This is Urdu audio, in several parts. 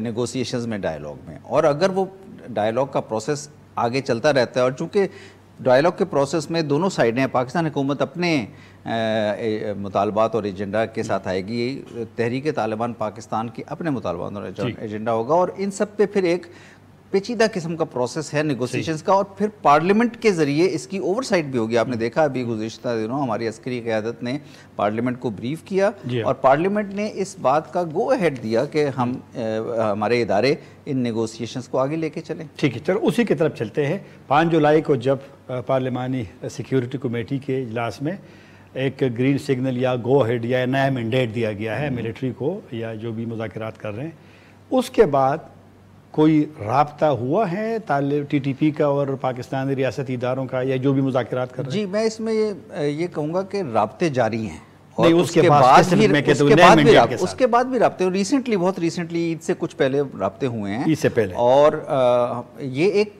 نیگوسیشنز میں ڈائیلاگ میں، اور اگر وہ ڈائیلاگ کا پروسیس آگے چلتا رہتا ہے، اور چونکہ ڈائیلاگ کے پروسیس میں دونوں سائڈیں، پاکستان حکومت اپنے مطالبات اور ایجنڈا کے ساتھ آئے گی، تحریک طالبان پاکستان کی اپنے مطالبات اور ایجنڈا ہوگا، اور ان سب پہ پھر ایک پیچیدہ قسم کا پروسیس ہے نیگوسیشنز کا، اور پھر پارلیمنٹ کے ذریعے اس کی اوور سائٹ بھی ہوگی۔ آپ نے دیکھا ابھی گزشتہ دنوں ہماری عسکری قیادت نے پارلیمنٹ کو بریف کیا، اور پارلیمنٹ نے اس بات کا گو اہیڈ دیا کہ ہم ہمارے ادارے ان نیگوسیشنز کو آگے لے کے چلیں۔ ٹھیک ہے، چلو اسی کی طرف چلتے ہیں۔ 5 جولائی کو جب پارلیمانی سیکیورٹی کمیٹی کے اجلاس میں ایک گرین سگنل یا گو ہیڈ یا نیا مینڈیٹ دیا گیا ہے ملٹری کو یا جو بھی مذاکرات کر رہے ہیں، اس کے بعد کوئی رابطہ ہوا ہے ٹی ٹی پی کا اور پاکستانی ریاستی اداروں کا یا جو بھی مذاکرات کر رہے ہیں؟ جی، میں اس میں یہ کہوں گا کہ رابطے جاری ہیں، اور اس کے بعد بھی رابطے ریسنٹلی، بہت ریسنٹلی عید سے کچھ پہلے رابطے ہوئے ہیں، عید سے پہلے، اور یہ ایک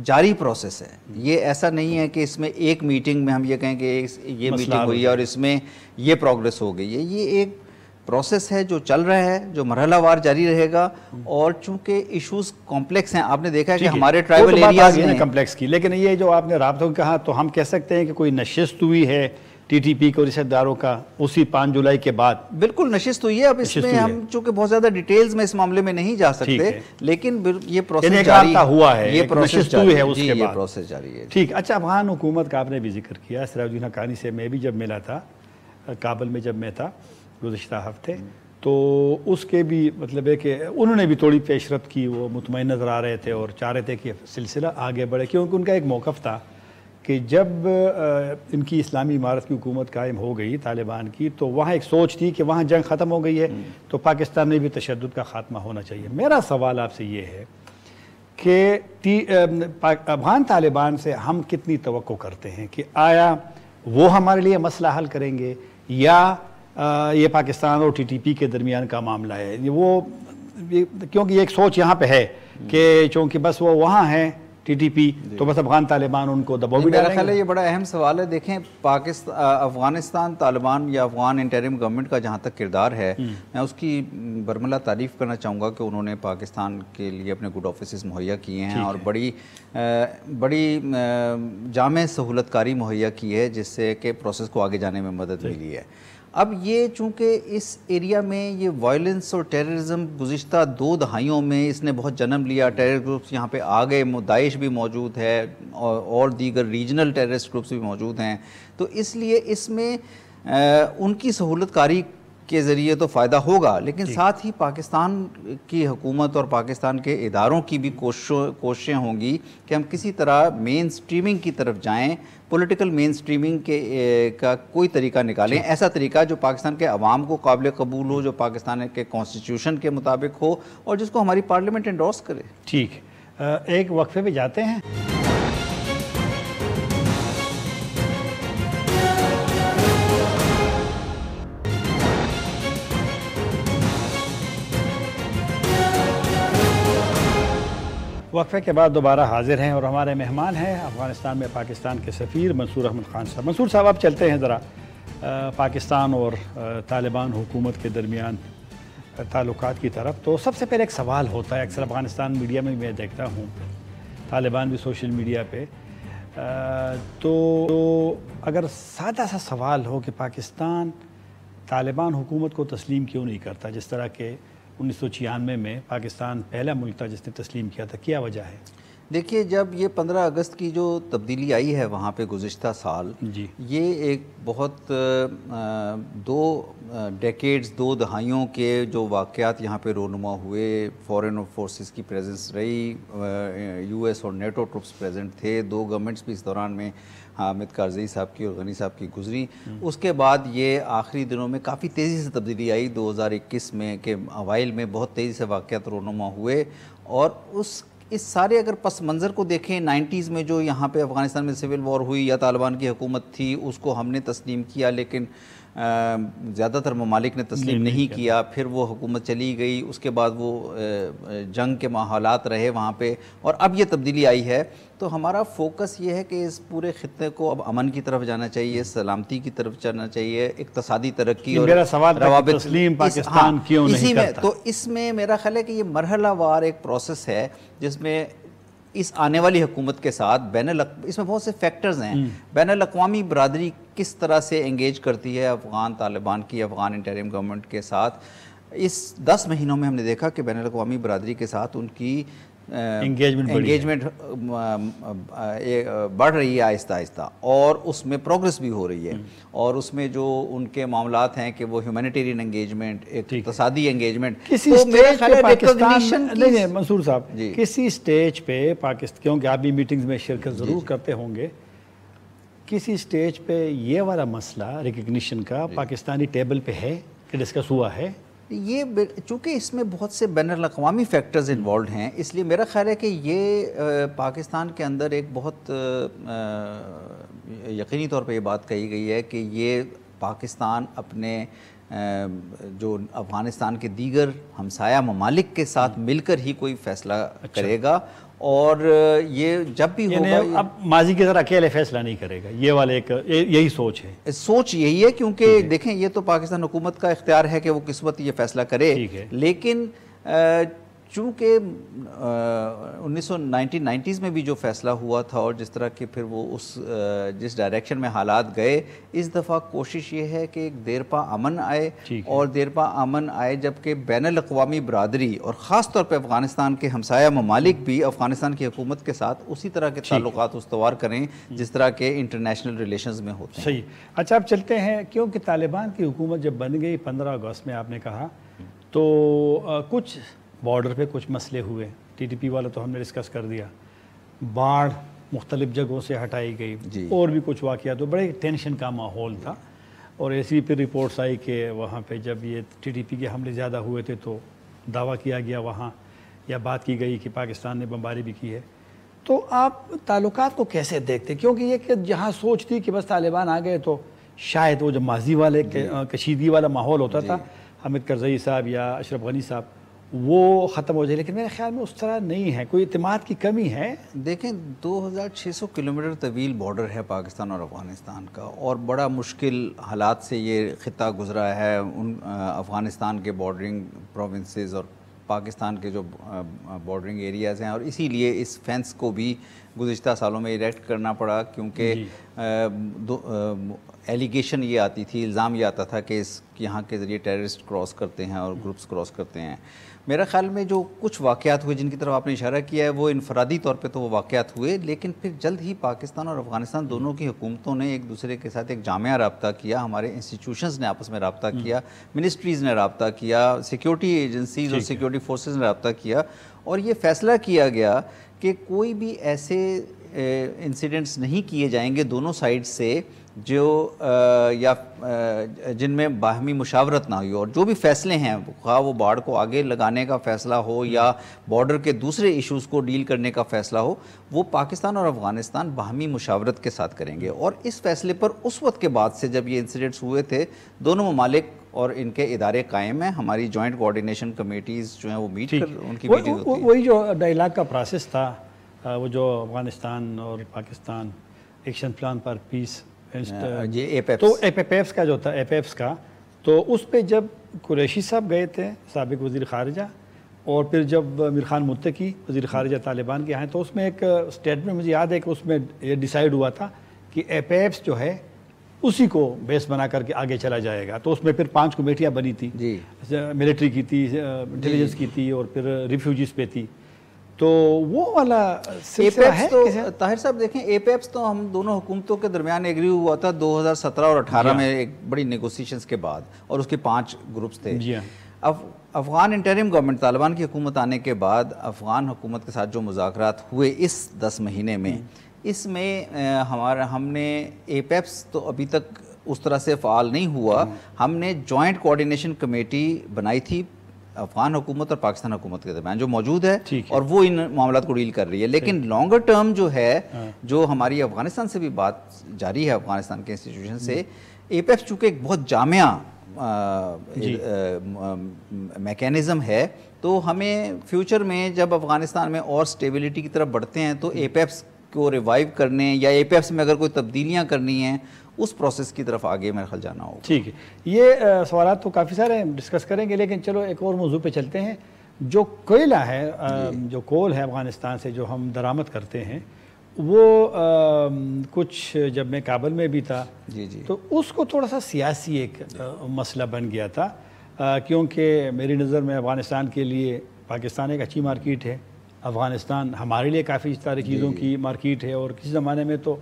جاری پروسیس ہے۔ یہ ایسا نہیں ہے کہ اس میں ایک میٹنگ میں ہم یہ کہیں کہ یہ میٹنگ ہوئی ہے اور اس میں یہ پروگریس ہو گئی ہے۔ یہ ایک پروسیس ہے جو چل رہا ہے، جو مرحلہ وار جاری رہے گا، اور چونکہ ایشوز کمپلیکس ہیں، آپ نے دیکھا ہے کہ ہمارے ٹرائبل ایریاز میں کمپلیکس کی، لیکن یہ جو آپ نے رابطوں کہا تو ہم کہہ سکتے ہیں کہ کوئی نشست ہوئی ہے ٹی ٹی پی کو رشتہ داروں کا اسی 5 جولائی کے بعد؟ بالکل نشست ہوئی ہے۔ اب اس میں ہم چونکہ بہت زیادہ ڈیٹیلز میں اس معاملے میں نہیں جا سکتے، لیکن یہ پروسیس جاری ہے، یہ پروسیس جاری ہے، جی یہ پروسیس جاری ہے۔ ٹھیک، اچھا، افغان حکومت کا آپ نے بھی ذکر کیا۔ سراج الدین حقانی سے میں بھی جب ملا تھا کابل میں، جب میں تھا گزشتہ ہفتے، تو اس کے بھی مطلب ہے کہ انہوں نے بھی تھوڑی پیش رفت کی، وہ مطمئن نظر آ رہے تھے اور چاہ رہے تھے کہ سلسلہ آگے بڑھے، کیونکہ ان کا ایک موقف تھا کہ جب ان کی اسلامی امارت کی حکومت قائم ہو گئی طالبان کی، تو وہاں ایک سوچ تھی کہ وہاں جنگ ختم ہو گئی ہے تو پاکستان میں بھی تشدد کا خاتمہ ہونا چاہیے۔ میرا سوال آپ سے یہ ہے کہ افغان طالبان سے ہم کتنی توقع کرتے ہیں کہ آیا وہ ہمارے لیے مسئلہ حل کریں گے، یا یہ پاکستان اور ٹی ٹی پی کے درمیان کا معاملہ ہے؟ وہ کیونکہ یہ ایک سوچ یہاں پہ ہے کہ چونکہ بس وہ وہاں ہیں ٹی ٹی پی، تو بس افغان طالبان ان کو دباؤ بھی ڈالیں گے۔ میرا خیال ہے یہ بڑا اہم سوال ہے۔ دیکھیں، افغانستان طالبان یا افغان انٹرم گورنمنٹ کا جہاں تک کردار ہے، میں اس کی برملہ تعریف کرنا چاہوں گا کہ انہوں نے پاکستان کے لیے اپنے گڈ آفیسز مہیا کیے ہیں، اور بڑی جامع سہولت کاری مہیا کی ہے، جس سے کہ پروسیس کو آگے جانے میں مدد ملی ہے۔ اب یہ چونکہ اس ایریا میں یہ وائلنس اور ٹیررزم گزشتہ 2 دہائیوں میں اس نے بہت جنم لیا، ٹیرر گروپس یہاں پہ آ گئے، داعش بھی موجود ہے اور دیگر ریجنل ٹیررسٹ گروپس بھی موجود ہیں، تو اس لیے اس میں ان کی سہولت کاری کے ذریعے تو فائدہ ہوگا، لیکن ساتھ ہی پاکستان کی حکومت اور پاکستان کے اداروں کی بھی کوششیں ہوں گی کہ ہم کسی طرح مین سٹریمنگ کی طرف جائیں، پولیٹیکل مین سٹریمنگ کا کوئی طریقہ نکالیں، ایسا طریقہ جو پاکستان کے عوام کو قابل قبول ہو، جو پاکستان کے کانسٹیٹیوشن کے مطابق ہو، اور جس کو ہماری پارلیمنٹ انڈورس کرے۔ ٹھیک، ایک وقفے پہ جاتے ہیں۔ وقفے کے بعد دوبارہ حاضر ہیں، اور ہمارے مہمان ہیں افغانستان میں پاکستان کے سفیر منصور احمد خان صاحب۔ منصور صاحب، آپ چلتے ہیں ذرا پاکستان اور طالبان حکومت کے درمیان تعلقات کی طرف۔ تو سب سے پہلے ایک سوال ہوتا ہے، اکثر افغانستان میڈیا میں میں دیکھتا ہوں، طالبان بھی سوشل میڈیا پہ، تو اگر سادہ سا سوال ہو کہ پاکستان طالبان حکومت کو تسلیم کیوں نہیں کرتا، جس طرح کہ 1996 میں پاکستان پہلا ملک تھا جس نے تسلیم کیا تھا، کیا وجہ ہے؟ دیکھیے، جب یہ 15 اگست کی جو تبدیلی آئی ہے وہاں پہ گزشتہ سال، یہ ایک بہت 2 ڈیکیڈز 2 دہائیوں کے جو واقعات یہاں پہ رونما ہوئے، فورن فورسز کی پریزنس رہی، یو ایس اور نیٹو ٹروپس پریزنٹ تھے، 2 گورنمنٹس بھی اس دوران میں حامد کارزئی صاحب کی اور غنی صاحب کی گزری۔ اس کے بعد یہ آخری دنوں میں کافی تیزی سے تبدیلی آئی 2021 میں، کہ اوائل میں بہت تیزی سے واقعات رونما ہوئے، اور اس سارے اگر پس منظر کو دیکھیں، 90s میں جو یہاں پہ افغانستان میں سول وار ہوئی یا طالبان کی حکومت تھی، اس کو ہم نے تسلیم کیا، لیکن زیادہ تر ممالک نے تسلیم نہیں کیا، پھر وہ حکومت چلی گئی، اس کے بعد وہ جنگ کے حالات رہے وہاں پہ، اور اب یہ تبدیلی آئی ہے۔ تو ہمارا فوکس یہ ہے کہ اس پورے خطے کو اب امن کی طرف جانا چاہیے، سلامتی کی طرف جانا چاہیے، اقتصادی ترقی اور روابط تسلیم پاکستان کیوں نہیں کرتا۔ تو اس میں میرا خیال ہے کہ یہ مرحلہ وار ایک پروسیس ہے جس میں اس آنے والی حکومت کے ساتھ اس میں بہت سے فیکٹرز ہیں۔ بین الاقوامی برادری کس طرح سے انگیج کرتی ہے افغان طالبان کی، افغان انٹریم گورنمنٹ کے ساتھ۔ اس 10 مہینوں میں ہم نے دیکھا کہ بین الاقوامی برادری کے ساتھ ان کی انگیجمنٹ بڑھ رہی ہے آہستہ آہستہ، اور اس میں پروگریس بھی ہو رہی ہے، اور اس میں جو ان کے معاملات ہیں کہ وہ ہیومینیٹیرین انگیجمنٹ، ایک اقتصادی انگیجمنٹ، منصور صاحب کسی سٹیج پہ پاکستان، کیونکہ آپ بھی میٹنگز میں شرکت ضرور کرتے ہوں گے، کسی سٹیج پہ یہ والا مسئلہ ریکگنیشن کا پاکستانی ٹیبل پہ ہے کہ ڈسکس ہوا ہے؟ یہ چونکہ اس میں بہت سے بین الاقوامی فیکٹرز انوالوڈ ہیں، اس لیے میرا خیال ہے کہ یہ پاکستان کے اندر ایک بہت یقینی طور پہ یہ بات کہی گئی ہے کہ یہ پاکستان اپنے جو افغانستان کے دیگر ہمسایہ ممالک کے ساتھ مل کر ہی کوئی فیصلہ کرے گا، اور یہ جب بھی ہوگا اب ماضی کی طرح اکیلے فیصلہ نہیں کرے گا، یہ والے یہی سوچ ہے، سوچ یہی ہے، کیونکہ دیکھیں یہ تو پاکستان حکومت کا اختیار ہے کہ وہ کس وقت یہ فیصلہ کرے، لیکن چونکہ 1990s میں بھی جو فیصلہ ہوا تھا اور جس طرح کہ پھر وہ جس ڈائریکشن میں حالات گئے، اس دفعہ کوشش یہ ہے کہ ایک دیرپا امن آئے، اور دیرپا امن آئے جبکہ بین الاقوامی برادری اور خاص طور پہ افغانستان کے ہمسایہ ممالک بھی افغانستان کی حکومت کے ساتھ اسی طرح کے تعلقات استوار کریں جس طرح کے انٹرنیشنل ریلیشنز میں ہوتے ہیں۔ صحیح۔ اچھا اب چلتے ہیں، کیونکہ طالبان کی حکومت جب بن گئی 15 اگست میں آپ نے کہا، تو کچھ بارڈر پہ کچھ مسئلے ہوئے، ٹی ٹی پی والا تو ہم نے ڈسکس کر دیا، باڑھ مختلف جگہوں سے ہٹائی گئی، اور بھی کچھ واقعات، تو بڑے ٹینشن کا ماحول تھا، اور ایسی پھر رپورٹس آئی کہ وہاں پہ جب یہ ٹی ٹی پی کے حملے زیادہ ہوئے تھے تو دعویٰ کیا گیا وہاں، یا بات کی گئی کہ پاکستان نے بمباری بھی کی ہے۔ تو آپ تعلقات کو کیسے دیکھتے؟ کیونکہ یہ کہ جہاں سوچ تھی کہ بس طالبان آ گئے تو شاید وہ جو ماضی والے کشیدگی والا ماحول ہوتا تھا، حامد کرزئی صاحب یا اشرف غنی صاحب، وہ ختم ہو جائے، لیکن میرے خیال میں اس طرح نہیں ہے، کوئی اعتماد کی کمی ہے۔ دیکھیں 2600 کلومیٹر طویل بارڈر ہے پاکستان اور افغانستان کا، اور بڑا مشکل حالات سے یہ خطہ گزرا ہے، ان افغانستان کے بارڈرنگ پروونسز اور پاکستان کے جو بارڈرنگ ایریاز ہیں، اور اسی لیے اس فینس کو بھی گزشتہ سالوں میں ایریکٹ کرنا پڑا، کیونکہ ایلیگیشن یہ آتی تھی، الزام یہ آتا تھا کہ یہاں کے ذریعے ٹیررسٹ کراس کرتے ہیں اور گروپس کراس کرتے ہیں۔ میرا خیال میں جو کچھ واقعات ہوئے جن کی طرف آپ نے اشارہ کیا ہے، وہ انفرادی طور پہ تو وہ واقعات ہوئے، لیکن پھر جلد ہی پاکستان اور افغانستان دونوں کی حکومتوں نے ایک دوسرے کے ساتھ ایک جامعہ رابطہ کیا، ہمارے انسٹیٹیوشنز نے آپس میں رابطہ کیا، منسٹریز نے رابطہ کیا، سیکیورٹی ایجنسیز اور سیکیورٹی فورسز نے رابطہ کیا، اور یہ فیصلہ کیا گیا کہ کوئی بھی ایسے انسیڈنٹس نہیں کیے جائیں گے دونوں سائڈ سے جو یا جن میں باہمی مشاورت نہ ہوئی، اور جو بھی فیصلے ہیں، خواہ وہ باڑ کو آگے لگانے کا فیصلہ ہو یا بارڈر کے دوسرے ایشوز کو ڈیل کرنے کا فیصلہ ہو، وہ پاکستان اور افغانستان باہمی مشاورت کے ساتھ کریں گے۔ اور اس فیصلے پر اس وقت کے بعد سے جب یہ انسیڈنٹس ہوئے تھے، دونوں ممالک اور ان کے ادارے قائم ہیں، ہماری جوائنٹ کوارڈینیشن کمیٹیز جو ہیں وہ میٹ کر ان کی میٹنگ ہوتی ہے۔ وہی جو ڈائیلاگ کا پروسیس تھا، وہ جو افغانستان اور پاکستان ایکشن پلان پر پیس، تو ایپیپس کا جو تھا، ایپیپس کا، تو اس پہ جب قریشی صاحب گئے تھے، سابق وزیر خارجہ، اور پھر جب میر خان متقی وزیر خارجہ طالبان کے آئے، تو اس میں ایک اسٹیٹمنٹ مجھے یاد ہے کہ اس میں یہ ڈیسائیڈ ہوا تھا کہ ایپیپس جو ہے اسی کو بیس بنا کر کے آگے چلا جائے گا۔ تو اس میں پھر 5 کمیٹیاں بنی تھی، ملٹری کی تھی، انٹیلیجنس کی تھی، اور پھر ریفیوجیز پہ تھی۔ تو وہ والا سلسلہ ہے طاہر صاحب، دیکھیں ایپیپس تو ہم دونوں حکومتوں کے درمیان ایگری ہوا تھا 2017 اور 18 میں ایک بڑی نیگوسیشنز کے بعد، اور اس کے 5 گروپس تھے۔ افغان انٹریم گورنمنٹ، طالبان کی حکومت آنے کے بعد افغان حکومت کے ساتھ جو مذاکرات ہوئے اس 10 مہینے میں، اس میں ہم نے ایپیپس تو ابھی تک اس طرح سے فعال نہیں ہوا، ہم نے جوائنٹ کوارڈینیشن کمیٹی بنائی تھی افغان حکومت اور پاکستان حکومت کے درمیان، جو موجود ہے اور وہ ان معاملات کو ڈیل کر رہی ہے۔ لیکن لانگر ٹرم جو ہے، جو ہماری افغانستان سے بھی بات جاری ہے، افغانستان کے انسٹیٹیوشن سے، APEX چونکہ ایک بہت جامع میکینزم ہے، تو ہمیں فیوچر میں جب افغانستان میں اور سٹیبلٹی کی طرف بڑھتے ہیں تو APEX کو ریوائیو کرنے یا APEX میں اگر کوئی تبدیلیاں کرنی ہیں اس پروسیس کی طرف آگے میرے خیال جانا ہوگا۔ ٹھیک ہے، یہ سوالات تو کافی سارے ڈسکس کریں گے، لیکن چلو ایک اور موضوع پہ چلتے ہیں۔ جو کوئلہ ہے، جو کول ہے افغانستان سے جو ہم درآمد کرتے ہیں، وہ کچھ جب میں کابل میں بھی تھا تو اس کو تھوڑا سا سیاسی ایک مسئلہ بن گیا تھا، کیونکہ میری نظر میں افغانستان کے لیے پاکستان ایک اچھی مارکیٹ ہے، افغانستان ہمارے لیے کافی ساری چیزوں کی مارکیٹ ہے، اور کسی زمانے میں تو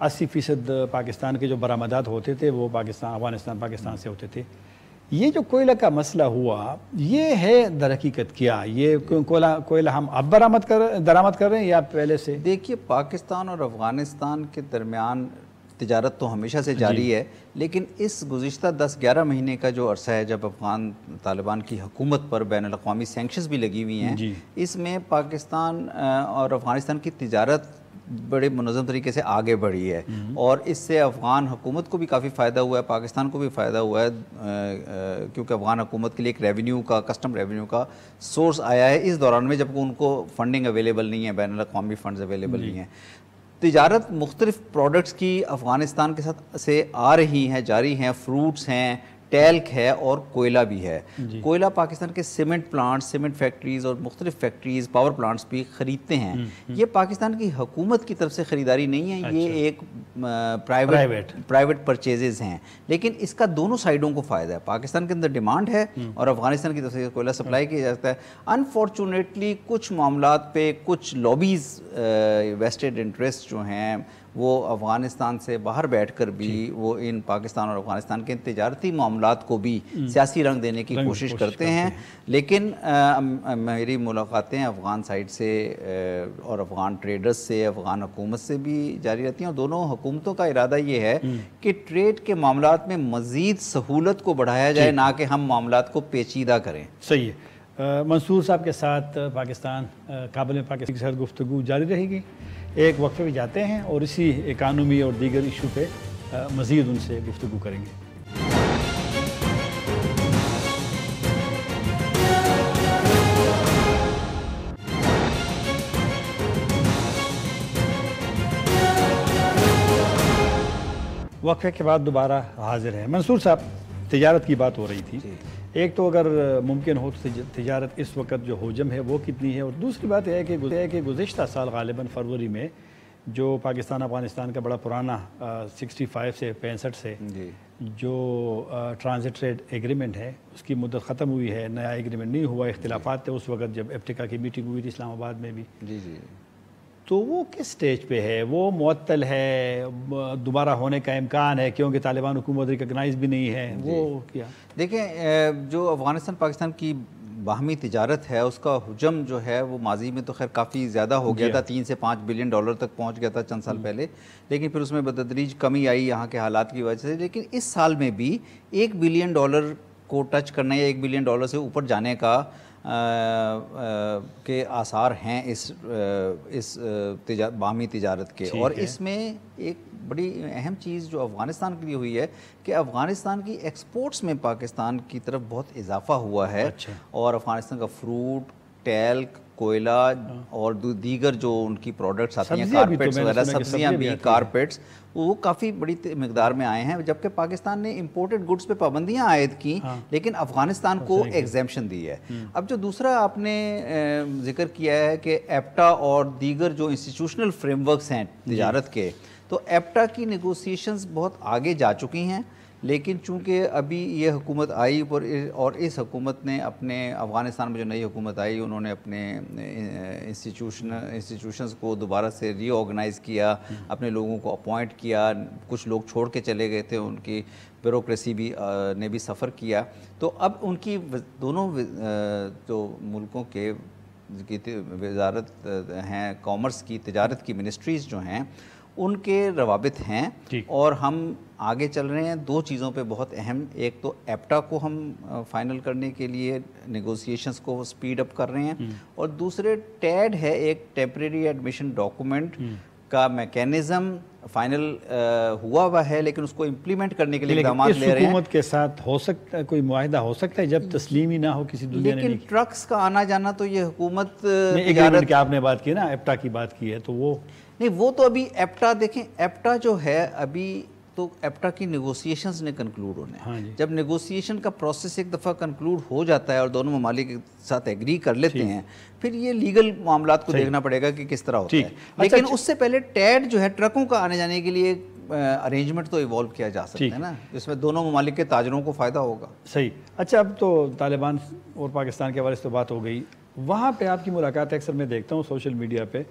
80% پاکستان کے جو برآمدات ہوتے تھے وہ پاکستان سے ہوتے تھے۔ یہ جو کوئلہ کا مسئلہ ہوا، یہ ہے در حقیقت کیا؟ یہ کوئلہ ہم اب درآمد کر رہے ہیں یا پہلے سے؟ دیکھیے، پاکستان اور افغانستان کے درمیان تجارت تو ہمیشہ سے جاری ہے، لیکن اس گزشتہ 10-11 مہینے کا جو عرصہ ہے جب افغان طالبان کی حکومت پر بین الاقوامی سینکشنز بھی لگی ہوئی ہیں، اس میں پاکستان اور افغانستان کی تجارت بڑے منظم طریقے سے آگے بڑھی ہے، اور اس سے افغان حکومت کو بھی کافی فائدہ ہوا ہے، پاکستان کو بھی فائدہ ہوا ہے، کیونکہ افغان حکومت کے لیے ایک ریونیو کا، کسٹم ریونیو کا سورس آیا ہے اس دوران میں جب ان کو فنڈنگ اویلیبل نہیں ہے، بین الاقوامی فنڈز اویلیبل نہیں ہیں۔ تجارت مختلف پروڈکٹس کی افغانستان کے ساتھ سے آ رہی ہیں، جاری ہیں، فروٹس ہیں، ٹیلک ہے اور کوئلہ بھی ہے۔ کوئلہ پاکستان کے سیمنٹ پلانٹس، سیمنٹ فیکٹریز اور مختلف فیکٹریز، پاور پلانٹس بھی خریدتے ہیں۔ یہ پاکستان کی حکومت کی طرف سے خریداری نہیں ہے، یہ ایک پرائیویٹ پرچیزز ہیں، لیکن اس کا دونوں سائیڈوں کو فائدہ ہے۔ پاکستان کے اندر ڈیمانڈ ہے اور افغانستان کی طرف سے کوئلہ سپلائی کیا جاتا ہے۔ انفارچونیٹلی کچھ معاملات پہ کچھ لابیز، ویسٹڈ انٹرسٹ جو ہیں، وہ افغانستان سے باہر بیٹھ کر بھی وہ ان پاکستان اور افغانستان کے تجارتی معاملات کو بھی سیاسی رنگ دینے کی کوشش کرتے ہیں، لیکن میری ملاقاتیں افغان سائٹ سے اور افغان ٹریڈرز سے، افغان حکومت سے بھی جاری رہتی ہیں، اور دونوں حکومتوں کا ارادہ یہ ہے کہ ٹریڈ کے معاملات میں مزید سہولت کو بڑھایا جائے، نہ کہ ہم معاملات کو پیچیدہ کریں۔ صحیح ہے۔ منصور صاحب کے ساتھ کابل میں پاکستان کے ساتھ گفتگو جاری رہے گی، ایک وقفے بھی جاتے ہیں اور اسی اکانومی اور دیگر ایشو پہ مزید ان سے گفتگو کریں گے۔ وقفے کے بعد دوبارہ حاضر ہیں۔ منصور صاحب، تجارت کی بات ہو رہی تھی، ایک تو اگر ممکن ہو تو تجارت اس وقت جو حجم ہے وہ کتنی ہے، اور دوسری بات یہ ہے کہ گزشتہ سال غالباً فروری میں جو پاکستان افغانستان کا بڑا پرانا 65 سے 65 سے جو ٹرانزٹ ٹریڈ ایگریمنٹ ہے اس کی مدت ختم ہوئی ہے، نیا ایگریمنٹ نہیں ہوا، اختلافات تھے اس وقت جب ایپٹیکا کی میٹنگ ہوئی تھی اسلام آباد میں بھی، تو وہ کس سٹیج پہ ہے؟ وہ معطل ہے؟ دوبارہ ہونے کا امکان ہے کیونکہ طالبان حکومت ریکگنائز بھی نہیں ہے؟ وہ کیا دیکھیں، جو افغانستان پاکستان کی باہمی تجارت ہے اس کا حجم جو ہے وہ ماضی میں تو خیر کافی زیادہ ہو گیا تھا، 3 سے 5 بلین ڈالر تک پہنچ گیا تھا چند سال پہلے، لیکن پھر اس میں بتدریج کمی آئی یہاں کے حالات کی وجہ سے، لیکن اس سال میں بھی 1 بلین ڈالر کو ٹچ کرنا یا 1 بلین ڈالر سے اوپر جانے کا کے آثار ہیں اس باہمی تجارت کے، اور اس میں ایک بڑی اہم چیز جو افغانستان کے لیے ہوئی ہے کہ افغانستان کی ایکسپورٹس میں پاکستان کی طرف بہت اضافہ ہوا ہے، اور افغانستان کا فروٹ، ٹیلک، کوئلہ اور دیگر جو ان کی پروڈکٹس آتی ہیں، کارپیٹس وغیرہ، سبزیاں بھی، کارپیٹس، وہ کافی بڑی مقدار میں آئے ہیں، جبکہ پاکستان نے امپورٹڈ گڈز پہ پابندیاں عائد کی لیکن افغانستان کو ایگزیمپشن دی ہے۔ اب جو دوسرا آپ نے ذکر کیا ہے کہ ایپٹا اور دیگر جو انسٹیٹیوشنل فریم ورکس ہیں تجارت کے، تو ایپٹا کی نیگوسیشنز بہت آگے جا چکی ہیں، لیکن چونکہ ابھی یہ حکومت آئی اور اس حکومت نے اپنے افغانستان میں جو نئی حکومت آئی انہوں نے اپنے انسٹیٹیوشنز کو دوبارہ سے ری آرگنائز کیا، اپنے لوگوں کو اپوائنٹ کیا، کچھ لوگ چھوڑ کے چلے گئے تھے، ان کی بیوروکریسی بھی نے بھی سفر کیا، تو اب ان کی دونوں جو ملکوں کے وزارت ہیں کامرس کی، تجارت کی منسٹریز جو ہیں ان کے روابط ہیں، اور ہم آگے چل رہے ہیں 2 چیزوں پہ بہت اہم، ایک تو ایپٹا کو ہم فائنل کرنے کے لیے نیگوسیشنز کو سپیڈ اپ کر رہے ہیں، اور دوسرے ٹیڈ ہے، ایک ٹیمپریری ایڈمیشن ڈاکومنٹ کا میکینزم فائنل ہوا ہے، لیکن اس کو امپلیمنٹ کرنے کے لیے اقدامات لے رہے ہیں۔ حکومت کے ساتھ ہو سکتا ہے کوئی معاہدہ ہو سکتا ہے جب تسلیم ہی نہ ہو کسی دنیا نے؟ لیکن ٹرکس کا آنا جانا تو یہ حکومت ایگریمنٹ کی آپ نے بات کی نا، ایپٹا کی بات کی ہے، تو وہ نہیں، وہ تو ابھی ایپٹا دیکھیں، ایپٹا جو ہے ابھی تو ایپٹا کی نیگوسیشنز نے کنکلوڈ ہونے ہیں۔ جب نیگوسیشن کا پروسیس ایک دفعہ کنکلوڈ ہو جاتا ہے اور دونوں ممالک کے ساتھ ایگری کر لیتے ہیں، پھر یہ لیگل معاملات کو دیکھنا پڑے گا کہ کس طرح ہوتا ہے۔ لیکن اس سے پہلے ٹیڈ جو ہے ٹرکوں کا آنے جانے کے لیے ارینجمنٹ تو ایوالو کیا جا سکتا ہے نا، جس میں دونوں ممالک کے تاجروں کو فائدہ ہوگا۔ صحیح۔ اچھا، اب تو طالبان اور پاکستان کے حوالے سے تو بات ہو گئی، وہاں پہ آپ کی ملاقات اکثر میں دیکھتا ہوں سوشل میڈیا پہ،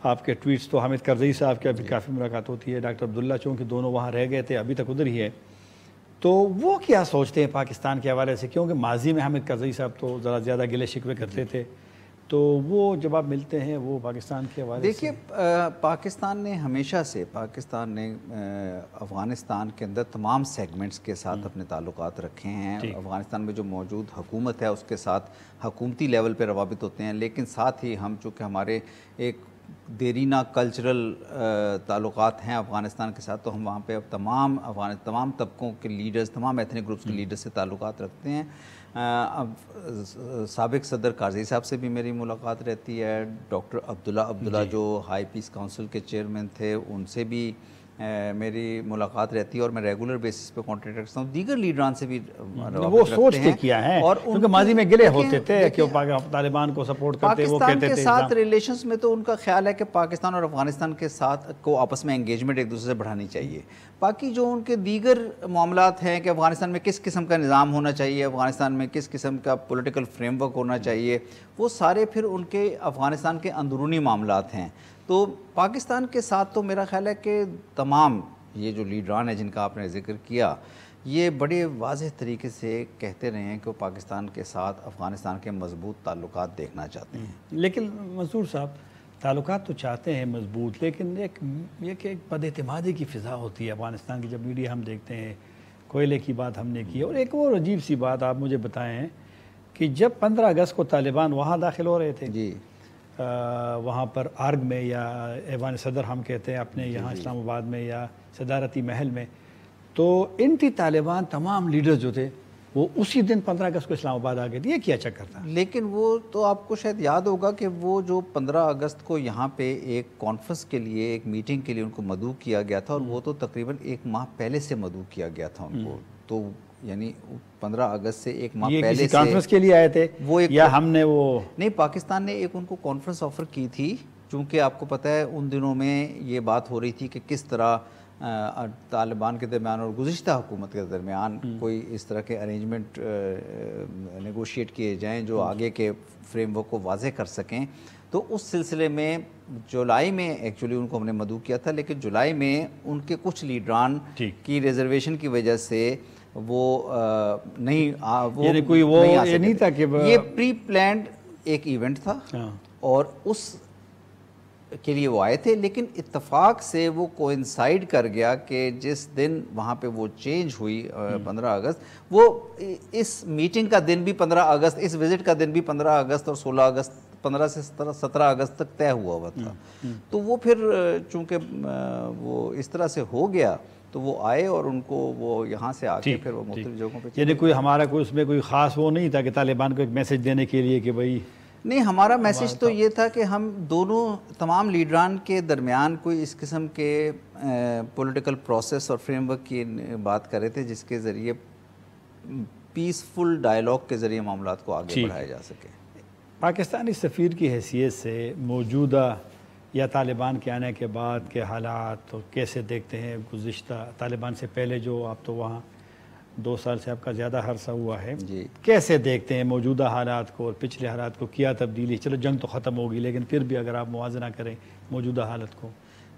آپ کے ٹویٹس تو حامد کرزئی صاحب کے ابھی کافی ملاقات ہوتی ہے، ڈاکٹر عبداللہ چونکہ دونوں وہاں رہ گئے تھے، ابھی تک ادھر ہی ہے، تو وہ کیا سوچتے ہیں پاکستان کے حوالے سے؟ کیونکہ ماضی میں حامد کرزئی صاحب تو ذرا زیادہ گلے شکوے کرتے تھے، تو وہ جب آپ ملتے ہیں وہ پاکستان کے حوالے سے؟ دیکھیے، پاکستان نے ہمیشہ سے افغانستان کے اندر تمام سیگمنٹس کے ساتھ اپنے تعلقات رکھے ہیں۔ افغانستان میں جو موجود حکومت ہے اس کے ساتھ حکومتی لیول پہ روابط ہوتے ہیں، لیکن ساتھ ہی ہم چونکہ ہمارے ایک دیرینہ کلچرل تعلقات ہیں افغانستان کے ساتھ، تو ہم وہاں پہ اب تمام طبقوں کے لیڈرز، تمام ایتھنک گروپس کے لیڈرز سے تعلقات رکھتے ہیں۔ اب سابق صدر کارزئی صاحب سے بھی میری ملاقات رہتی ہے، ڈاکٹر عبداللہ جو ہائی پیس کونسل کے چیئرمین تھے، ان سے بھی میری ملاقات رہتی ہے، اور میں ریگولر بیسس پہ کانٹیکٹ رکھتا ہوں۔ دیگر لیڈران سے بھی وہ سوچ کے کیا ہے، اور کیونکہ ماضی میں گلے ہوتے تھے کہ وہ طالبان کو سپورٹ کرتے، وہ کہتے تھے پاکستان کے ساتھ ریلیشنز میں تو ان کا خیال ہے کہ پاکستان اور افغانستان کے ساتھ کو آپس میں انگیجمنٹ ایک دوسرے سے بڑھانی چاہیے۔ باقی جو ان کے دیگر معاملات ہیں کہ افغانستان میں کس قسم کا نظام ہونا چاہیے، افغانستان میں کس قسم کا پولیٹیکل فریم ورک ہونا چاہیے، وہ سارے پھر ان کے افغانستان کے اندرونی معاملات ہیں۔ تو پاکستان کے ساتھ تو میرا خیال ہے کہ تمام یہ جو لیڈران ہیں جن کا آپ نے ذکر کیا، یہ بڑے واضح طریقے سے کہتے رہے ہیں کہ وہ پاکستان کے ساتھ افغانستان کے مضبوط تعلقات دیکھنا چاہتے ہیں۔ لیکن منصور صاحب، تعلقات تو چاہتے ہیں مضبوط، لیکن ایک بد اعتمادی کی فضا ہوتی ہے افغانستان کی، جب میڈیا ہم دیکھتے ہیں۔ کوئلے کی بات ہم نے کی، اور ایک اور عجیب سی بات آپ مجھے بتائیں کہ جب 15 اگست کو طالبان وہاں داخل ہو رہے تھے، جی، وہاں پر آرگ میں، یا ایوان صدر ہم کہتے ہیں اپنے یہاں اسلام آباد میں، یا صدارتی محل میں، تو انٹی طالبان تمام لیڈرز جو تھے وہ اسی دن 15 اگست کو اسلام آباد آ گئے تھے۔ یہ کیا چکر تھا؟ لیکن وہ تو آپ کو شاید یاد ہوگا کہ وہ جو 15 اگست کو یہاں پہ ایک کانفرنس کے لیے، ایک میٹنگ کے لیے ان کو مدعو کیا گیا تھا، اور وہ تو تقریباً 1 ماہ پہلے سے مدعو کیا گیا تھا ان کو، تو یعنی 15 اگست سے 1 ماہ پہلے سے کانفرنس کے لیے آئے تھے، یا ہم نے وہ نہیں، پاکستان نے ایک ان کو کانفرنس آفر کی تھی، چونکہ آپ کو پتہ ہے ان دنوں میں یہ بات ہو رہی تھی کہ کس طرح طالبان کے درمیان اور گزشتہ حکومت کے درمیان کوئی اس طرح کے ارینجمنٹ نیگوشیٹ کیے جائیں جو آگے کے فریم ورک کو واضح کر سکیں۔ تو اس سلسلے میں جولائی میں ایکچولی ان کو ہم نے مدعو کیا تھا، لیکن جولائی میں ان کے کچھ لیڈران کی ریزرویشن کی وجہ سے وہ نہیں تھا کہ یہ پری پلانڈ ایک ایونٹ تھا، اور اس کے لیے وہ آئے تھے، لیکن اتفاق سے وہ کوئنسائیڈ کر گیا کہ جس دن وہاں پہ وہ چینج ہوئی 15 اگست، وہ اس میٹنگ کا دن بھی 15 اگست، اس وزٹ کا دن بھی 15 اگست اور 16 اگست، 15 سے 17 اگست تک طے ہوا تھا۔ تو وہ پھر چونکہ وہ اس طرح سے ہو گیا، تو وہ آئے اور ان کو وہ یہاں سے آ کے پھر وہ مختلف جگہوں پہ، یعنی کوئی ہمارا کوئی اس میں کوئی خاص وہ نہیں تھا کہ طالبان کو ایک میسج دینے کے لیے کہ بھائی، نہیں، ہمارا میسج تو یہ تھا کہ ہم دونوں تمام لیڈران کے درمیان کوئی اس قسم کے پولیٹیکل پروسیس اور فریم ورک کی بات کر رہے تھے جس کے ذریعے پیسفل ڈائلاگ کے ذریعے معاملات کو آگے بڑھایا جا سکے۔ پاکستانی سفیر کی حیثیت سے موجودہ یا طالبان کے آنے کے بعد کے حالات تو کیسے دیکھتے ہیں؟ گزشتہ طالبان سے پہلے جو آپ تو وہاں 2 سال سے آپ کا زیادہ عرصہ ہوا ہے، کیسے دیکھتے ہیں موجودہ حالات کو اور پچھلے حالات کو؟ کیا تبدیلی؟ چلو جنگ تو ختم ہوگی، لیکن پھر بھی اگر آپ موازنہ کریں موجودہ حالت کو۔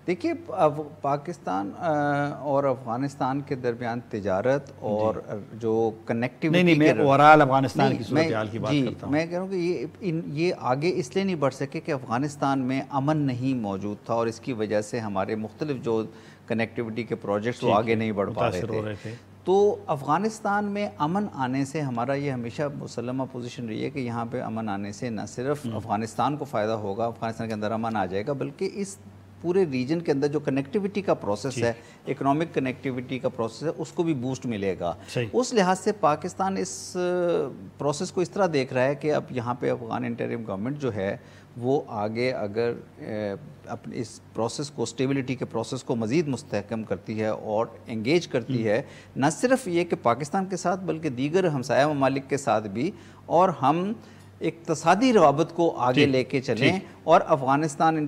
دیکھیے، اب پاکستان اور افغانستان کے درمیان تجارت اور جو کنیکٹیوٹی، نہیں میں اوورال افغانستان کی صورتحال کی بات کرتا ہوں۔ میں کہہ رہا ہوں کہ یہ آگے اس لیے نہیں بڑھ سکے کہ افغانستان میں امن نہیں موجود تھا، اور اس کی وجہ سے ہمارے مختلف جو کنیکٹیوٹی کے پروجیکٹس وہ آگے نہیں بڑھ پا رہے تھے۔ تو افغانستان میں امن آنے سے ہمارا یہ ہمیشہ مسلمہ پوزیشن رہی ہے کہ یہاں پہ امن آنے سے نہ صرف افغانستان کو فائدہ ہوگا، افغانستان کے اندر امن آ جائے گا، بلکہ اس پورے ریجن کے اندر جو کنیکٹیوٹی کا پروسیس ہے، اکنامک کنیکٹیوٹی کا پروسیس ہے، اس کو بھی بوسٹ ملے گا۔ اس لحاظ سے پاکستان اس پروسیس کو اس طرح دیکھ رہا ہے کہ اب یہاں پہ افغان انٹرم گورنمنٹ جو ہے وہ آگے اگر اپنے اس پروسیس کو، اسٹیبلٹی کے پروسیس کو مزید مستحکم کرتی ہے اور انگیج کرتی ہے، نہ صرف یہ کہ پاکستان کے ساتھ بلکہ دیگر ہمسایہ ممالک کے ساتھ بھی، اور ہم اقتصادی روابط کو آگے لے کے چلیں اور افغانستان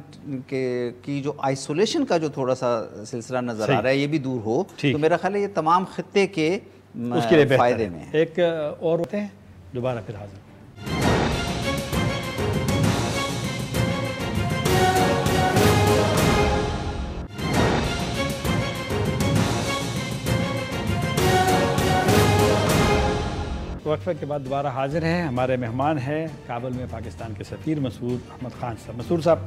کی جو آئسولیشن کا جو تھوڑا سا سلسلہ نظر آ رہا ہے یہ بھی دور ہو، تو میرا خیال ہے یہ تمام خطے کے فائدے میں ہے۔ ایک اور ہوتے ہیں دوبارہ پھر حاضر۔ وقفے کے بعد دوبارہ حاضر ہیں، ہمارے مہمان ہیں کابل میں پاکستان کے سفیر مسعود احمد خان صاحب۔ مسعود صاحب،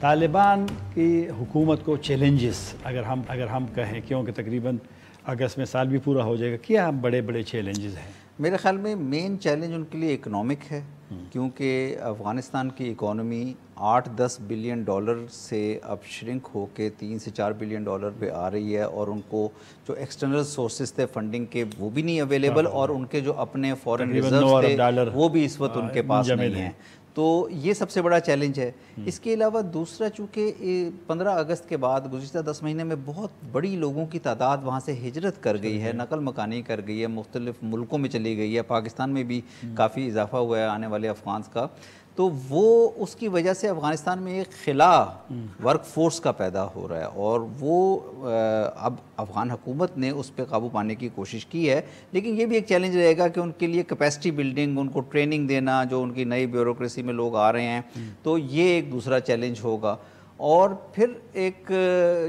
طالبان کی حکومت کو چیلنجز اگر ہم کہیں، کیونکہ تقریباً اگست میں سال بھی پورا ہو جائے گا، کیا بڑے بڑے چیلنجز ہیں؟ میرے خیال میں مین چیلنج ان کے لیے اکنامک ہے، کیونکہ افغانستان کی اکانومی 8-10 بلین ڈالر سے اب شرنک ہو کے 3 سے 4 بلین ڈالر پہ آ رہی ہے، اور ان کو جو ایکسٹرنل سورسز تھے فنڈنگ کے وہ بھی نہیں اویلیبل، اور ان کے جو اپنے فورن ریزروز تھے وہ بھی اس وقت ان کے پاس نہیں ہیں۔ تو یہ سب سے بڑا چیلنج ہے۔ اس کے علاوہ دوسرا، چونکہ 15 اگست کے بعد گزشتہ 10 مہینے میں بہت بڑی لوگوں کی تعداد وہاں سے ہجرت کر گئی ہے، نقل مکانی کر گئی ہے، مختلف ملکوں میں چلی گئی ہے، پاکستان میں بھی کافی اضافہ ہوا ہے آنے والے افغانز کا، تو وہ اس کی وجہ سے افغانستان میں ایک خلا ورک فورس کا پیدا ہو رہا ہے، اور وہ اب افغان حکومت نے اس پہ قابو پانے کی کوشش کی ہے، لیکن یہ بھی ایک چیلنج رہے گا کہ ان کے لیے کیپیسٹی بلڈنگ، ان کو ٹریننگ دینا، جو ان کی نئی بیوروکریسی میں لوگ آ رہے ہیں، تو یہ ایک دوسرا چیلنج ہوگا۔ اور پھر ایک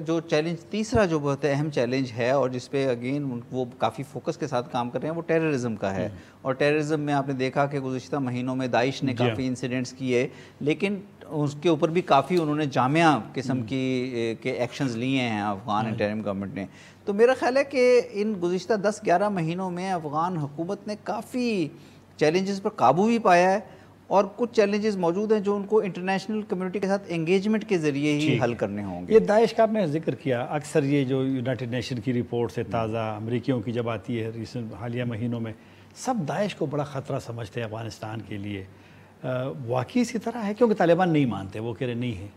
جو چیلنج تیسرا جو بہت اہم چیلنج ہے اور جس پہ اگین وہ کافی فوکس کے ساتھ کام کر رہے ہیں، وہ ٹیررزم کا ہے، اور ٹیررزم میں آپ نے دیکھا کہ گزشتہ مہینوں میں داعش نے کافی انسیڈنٹس کیے، لیکن اس کے اوپر بھی کافی انہوں نے جامع قسم کے ایکشنز لیے ہیں افغان انٹرم گورنمنٹ نے۔ تو میرا خیال ہے کہ ان گزشتہ 10-11 مہینوں میں افغان حکومت نے کافی چیلنجز پر قابو بھی پایا ہے، اور کچھ چیلنجز موجود ہیں جو ان کو انٹرنیشنل کمیونٹی کے ساتھ انگیجمنٹ کے ذریعے ہی حل کرنے ہوں گے۔ یہ داعش کا آپ نے ذکر کیا، اکثر یہ جو یونائٹڈ نیشن کی رپورٹ سے تازہ امریکیوں کی جب آتی ہے ریسنٹ حالیہ مہینوں میں، سب داعش کو بڑا خطرہ سمجھتے ہیں افغانستان کے لیے، واقعی اسی طرح ہے؟ کیونکہ طالبان نہیں مانتے، وہ کہہ رہے نہیں ہے۔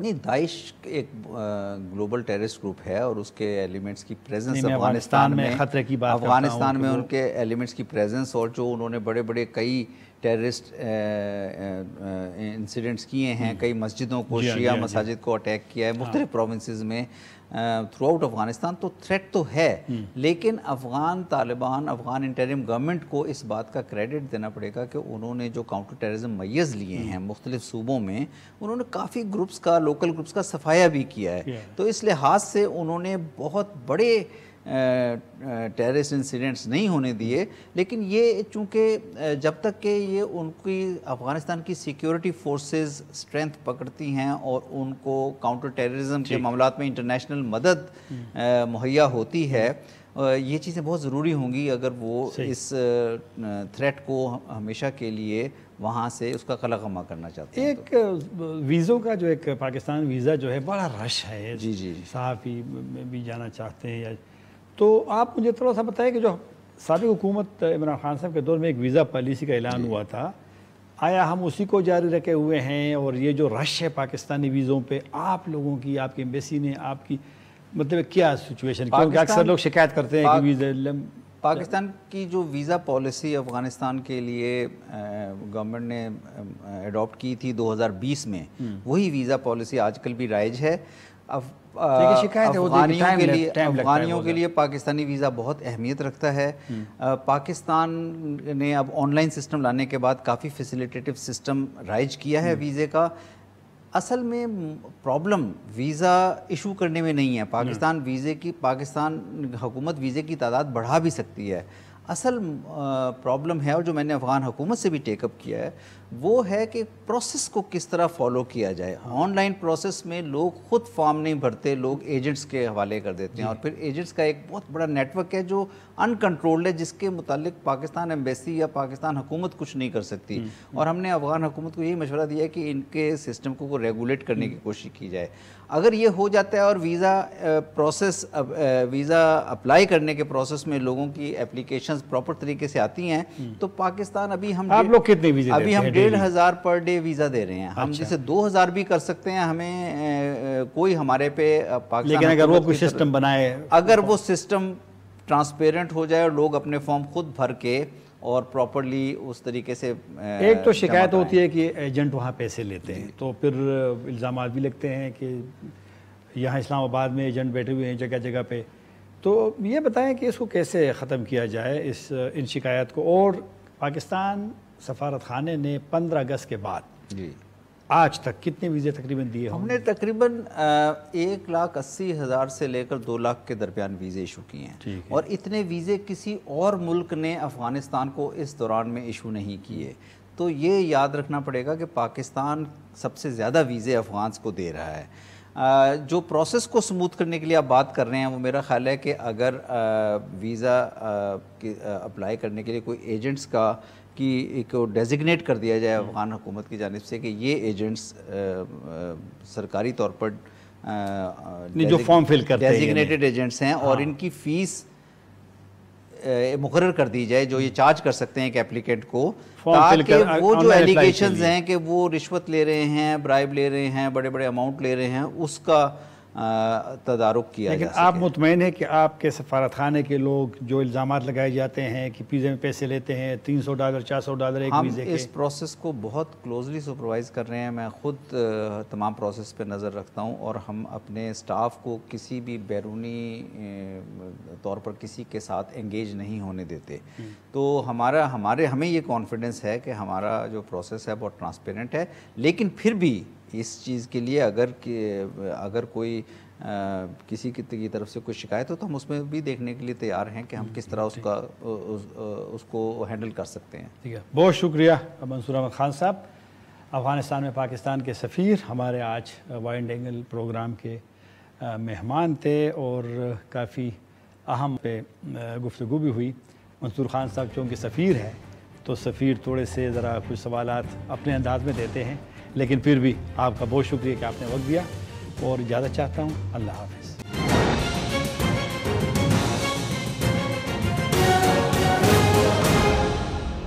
نہیں، داعش ایک گلوبل ٹیررسٹ گروپ ہے، اور اس کے ایلیمنٹس کی پریزنس افغانستان میں خطرے کی بات افغانستان میں ان کے ایلیمنٹس کی پریزنس، اور جو انہوں نے بڑے بڑے کئی ٹیررسٹ انسیڈنٹس کیے ہیں، کئی مسجدوں کو، شیعہ مساجد کو اٹیک کیا ہے مختلف پروونسز میں تھرو آؤٹ افغانستان، تو تھریٹ تو ہے، لیکن افغان طالبان، افغان انٹرم گورنمنٹ کو اس بات کا کریڈٹ دینا پڑے گا کہ انہوں نے جو کاؤنٹر ٹیررزم میز لیے ہیں مختلف صوبوں میں، انہوں نے کافی گروپس کا، لوکل گروپس کا صفایا بھی کیا ہے، تو اس لحاظ سے انہوں نے بہت بڑے ٹیررسٹ انسیڈنٹس نہیں ہونے دیے، لیکن یہ چونکہ جب تک کہ یہ ان کی افغانستان کی سیکیورٹی فورسز اسٹرینتھ پکڑتی ہیں اور ان کو کاؤنٹر ٹیررزم کے معاملات میں انٹرنیشنل مدد مہیا ہوتی ہے، یہ چیزیں بہت ضروری ہوں گی اگر وہ اس تھریٹ کو ہمیشہ کے لیے وہاں سے اس کا قلعہ کرنا چاہتے ہیں۔ ایک ویزوں کا جو ایک پاکستان ویزا جو ہے بڑا رش ہے، جی صحافی بھی جانا چاہتے ہیں، تو آپ مجھے تھوڑا سا بتائیں کہ جو سابق حکومت عمران خان صاحب کے دور میں ایک ویزا پالیسی کا اعلان ہوا تھا، آیا ہم اسی کو جاری رکھے ہوئے ہیں؟ اور یہ جو رش ہے پاکستانی ویزوں پہ، آپ لوگوں کی، آپ کی ایمبیسی نے، آپ کی مطلب کیا سچویشن؟ کیونکہ اکثر لوگ شکایت کرتے ہیں کہ ویزا پاکستان کی جو ویزا پالیسی افغانستان کے لیے گورنمنٹ نے اڈاپٹ کی تھی 2020 میں، وہی ویزا پالیسی آج کل بھی رائج ہے۔ افغانیوں کے لیے پاکستانی ویزا بہت اہمیت رکھتا ہے۔ پاکستان نے اب آن لائن سسٹم لانے کے بعد کافی فیسیلیٹیو سسٹم رائج کیا ہے ویزے کا۔ اصل میں پرابلم ویزا ایشو کرنے میں نہیں ہے، پاکستان حکومت ویزے کی تعداد بڑھا بھی سکتی ہے۔ اصل پرابلم ہے، اور جو میں نے افغان حکومت سے بھی ٹیک اپ کیا ہے، وہ ہے کہ پروسیس کو کس طرح فالو کیا جائے. آن لائن پروسیس میں لوگ خود فارم نہیں بھرتے, لوگ ایجنٹس کے حوالے کر دیتے ہیں, اور پھر ایجنٹس کا ایک بہت بڑا نیٹ ورک ہے جو ان کنٹرولڈ ہے, جس کے متعلق پاکستان ایمبیسی یا پاکستان حکومت کچھ نہیں کر سکتی. اور ہم نے افغان حکومت کو یہی مشورہ دیا ہے کہ ان کے سسٹم کو ریگولیٹ کرنے کی کوشش کی جائے. اگر یہ ہو جاتا ہے اور ویزا اپلائی کرنے کے پروسیس میں لوگوں کی اپلیکیشنز پراپر طریقے سے آتی ہیں, تو پاکستان ابھی ہم آپ لوگ کتنے ویزے ابھی ہم 1,500 پر ڈے ویزا دے رہے ہیں. ہم جسے 2,000 بھی کر سکتے ہیں, ہمیں کوئی ہمارے پہ پاکستان, لیکن اگر وہ کوئی سسٹم بنائے, اگر وہ سسٹم ٹرانسپیرنٹ ہو جائے اور لوگ اپنے فارم خود بھر کے اور پراپرلی اس طریقے سے. ایک تو شکایت ہوتی ہے کہ ایجنٹ وہاں پیسے لیتے ہیں, تو پھر الزامات بھی لگتے ہیں کہ یہاں اسلام آباد میں ایجنٹ بیٹھے ہوئے ہیں جگہ جگہ پہ. تو یہ بتائیں کہ اس کو کیسے ختم کیا جائے ان شکایات کو. اور پاکستان سفارت خانے نے 15 اگست کے بعد آج تک کتنے ویزے تقریباً دیے ہم نے تقریباً 1,80,000 سے لے کر 2 لاکھ کے درمیان ویزے ایشو کیے ہیں, اور اتنے ویزے کسی اور ملک نے افغانستان کو اس دوران میں ایشو نہیں کیے. تو یہ یاد رکھنا پڑے گا کہ پاکستان سب سے زیادہ ویزے افغانس کو دے رہا ہے. جو پروسیس کو سموتھ کرنے کے لیے آپ بات کر رہے ہیں, وہ میرا خیال ہے کہ اگر ویزا اپلائی کرنے کے لیے کوئی ایجنٹس کا کی ایک ڈیزگنیٹ کر دیا جائے افغان حکومت کی جانب سے کہ یہ ایجنٹس سرکاری طور پر جو فارم فل کرتے ہیں ڈیزگنیٹڈ ایجنٹس ہیں, اور ان کی فیس مقرر کر دی جائے جو یہ چارج کر سکتے ہیں ایک اپلیکینٹ کو, تاکہ وہ جو ایلیگیشنز ہیں کہ وہ رشوت لے رہے ہیں, برائب لے رہے ہیں, بڑے بڑے اماؤنٹ لے رہے ہیں, اس کا تدارک کیا جا سکے. لیکن آپ مطمئن ہیں کہ آپ کے سفارت خانے کے لوگ جو الزامات لگائے جاتے ہیں کہ ویزے میں پیسے لیتے ہیں $300 $400 ایک ویزے کے, ہم اس پروسیس کو بہت کلوزلی سپروائز کر رہے ہیں. میں خود تمام پروسیس پہ نظر رکھتا ہوں, اور ہم اپنے سٹاف کو کسی بھی بیرونی طور پر کسی کے ساتھ انگیج نہیں ہونے دیتے. تو ہمیں یہ کانفیڈنس ہے کہ ہمارا جو پروسیس ہے بہت ٹرانسپیرنٹ ہے. لیکن پھر بھی اس چیز کے لیے اگر کوئی کسی کی طرف سے کوئی شکایت ہو تو ہم اس میں بھی دیکھنے کے لیے تیار ہیں کہ ہم کس طرح اس کو ہینڈل کر سکتے ہیں. ٹھیک ہے, بہت شکریہ منصور احمد خان صاحب, افغانستان میں پاکستان کے سفیر, ہمارے آج وائڈ اینگل پروگرام کے مہمان تھے, اور کافی اہم پہ گفتگو بھی ہوئی. منصور خان صاحب چونکہ سفیر ہیں تو سفیر تھوڑے سے ذرا کچھ سوالات اپنے انداز میں دیتے ہیں, لیکن پھر بھی آپ کا بہت شکریہ کہ آپ نے وقت دیا, اور اجازت چاہتا ہوں. اللہ حافظ.